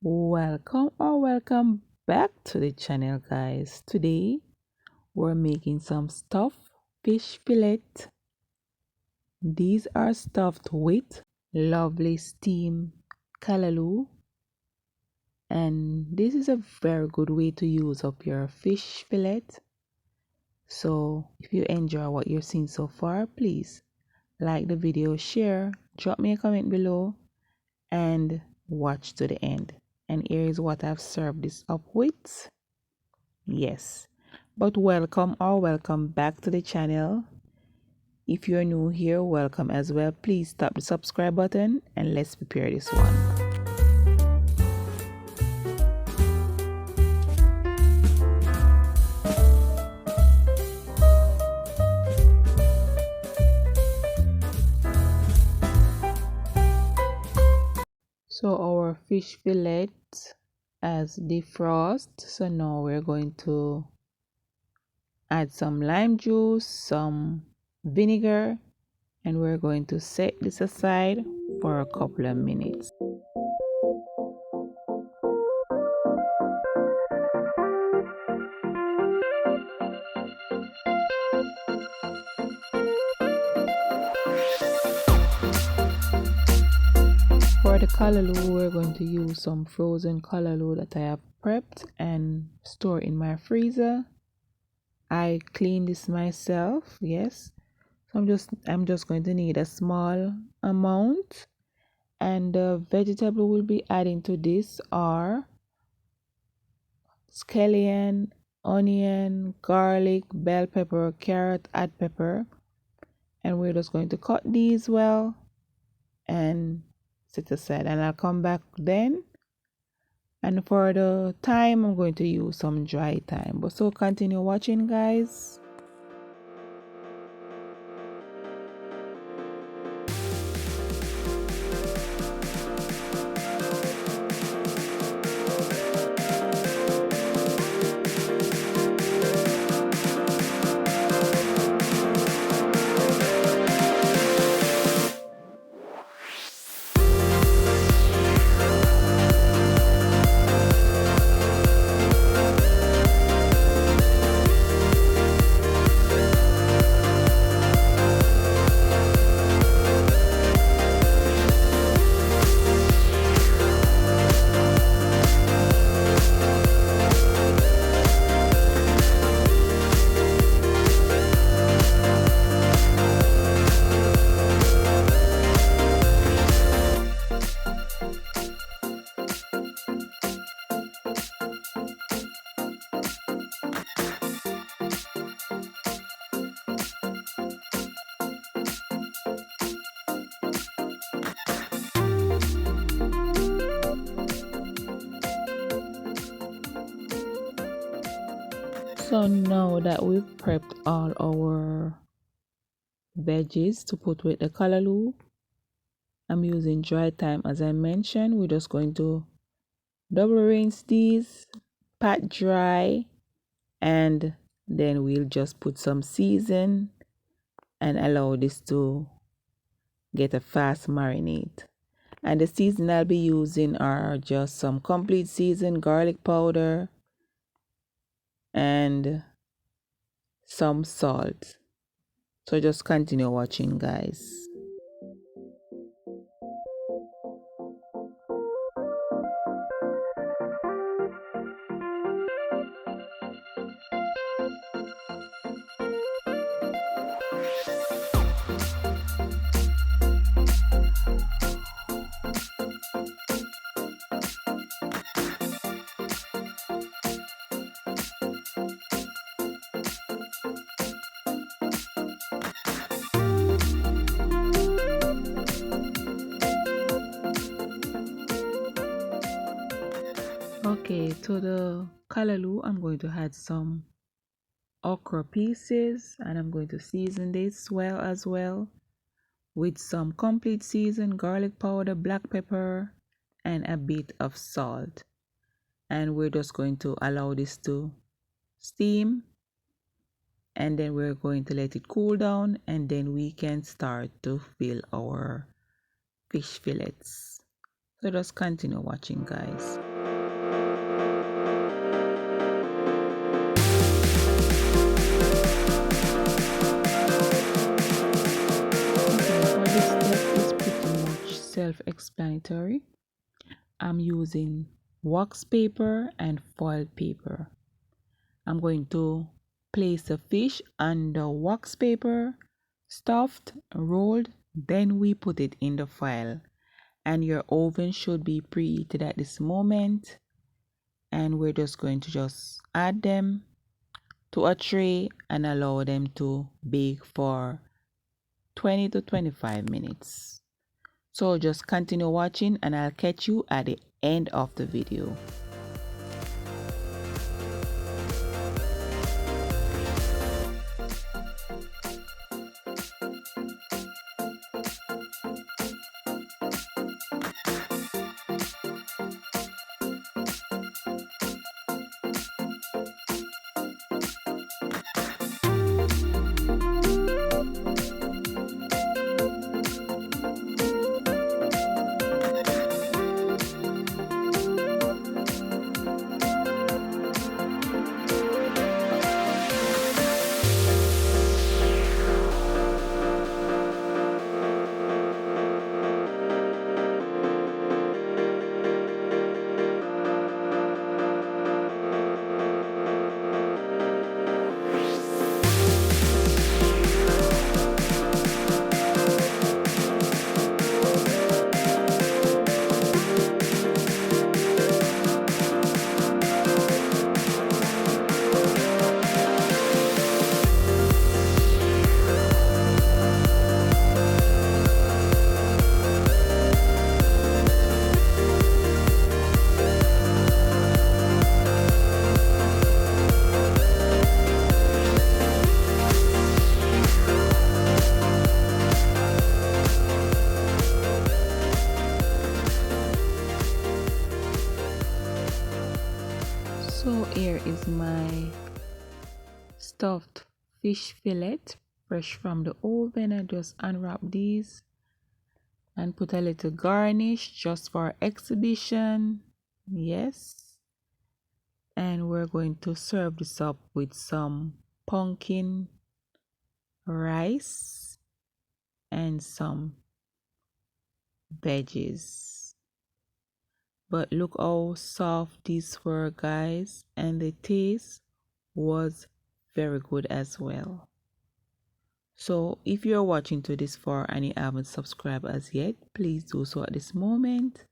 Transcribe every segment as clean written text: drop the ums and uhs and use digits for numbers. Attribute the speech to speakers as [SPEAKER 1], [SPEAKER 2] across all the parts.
[SPEAKER 1] Welcome back to the channel, guys. Today we're making some stuffed fish fillet. These are stuffed with lovely steamed callaloo, and this is a very good way to use up your fish fillet. So if you enjoy what you've seen so far, please like the video, share, drop me a comment below, and watch to the end. And here is what I've served this up with. Yes, but welcome back to the channel. If you're new here, welcome as well. Please tap the subscribe button and let's prepare this one. So our fish fillet has defrosted. So now we're going to add some lime juice, some vinegar, and we're going to set this aside for a couple of minutes. For the callaloo, we're going to use some frozen callaloo that I have prepped and stored in my freezer. I cleaned this myself, yes. So I'm just going to need a small amount, and the vegetable we'll be adding to this are scallion, onion, garlic, bell pepper, carrot, add pepper, and we're just going to cut these well and set aside, and I'll come back then. And for the thyme, I'm going to use some dry thyme. But so continue watching, guys. So now that we've prepped all our veggies to put with the callaloo, I'm using dry thyme as I mentioned. We're just going to double rinse these, pat dry, and then we'll just put some season and allow this to get a fast marinade. And the season I'll be using are just some complete season garlic powder and some salt. So just continue watching, guys. Okay, to the callaloo, I'm going to add some okra pieces, and I'm going to season this well as well with some complete seasoned garlic powder, black pepper, and a bit of salt. And we're just going to allow this to steam, and then we're going to let it cool down, and then we can start to fill our fish fillets. So just continue watching, guys. For this step is pretty much self-explanatory. I'm using wax paper and foil paper. I'm going to place the fish on the wax paper, stuffed, rolled, then we put it in the foil. And your oven should be preheated at this moment. And we're just going to just add them to a tray and allow them to bake for 20 to 25 minutes. So just continue watching and I'll catch you at the end of the video. So here is my stuffed fish fillet fresh from the oven. I just unwrap these and put a little garnish just for exhibition. Yes. And we're going to serve this up with some pumpkin rice and some veggies. But look how soft these were, guys, and the taste was very good as well. So if you're watching to this far and you haven't subscribed as yet, please do so at this moment.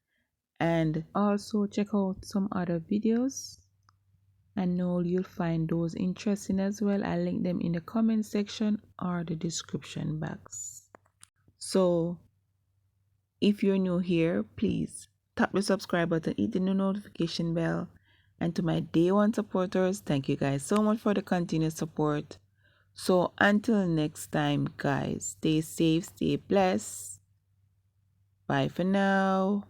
[SPEAKER 1] And also check out some other videos. I know you'll find those interesting as well. I'll link them in the comment section or the description box. So if you're new here, please tap the subscribe button, hit the notification bell. And to my day one supporters, thank you guys so much for the continued support. So until next time, guys, stay safe, stay blessed. Bye for now.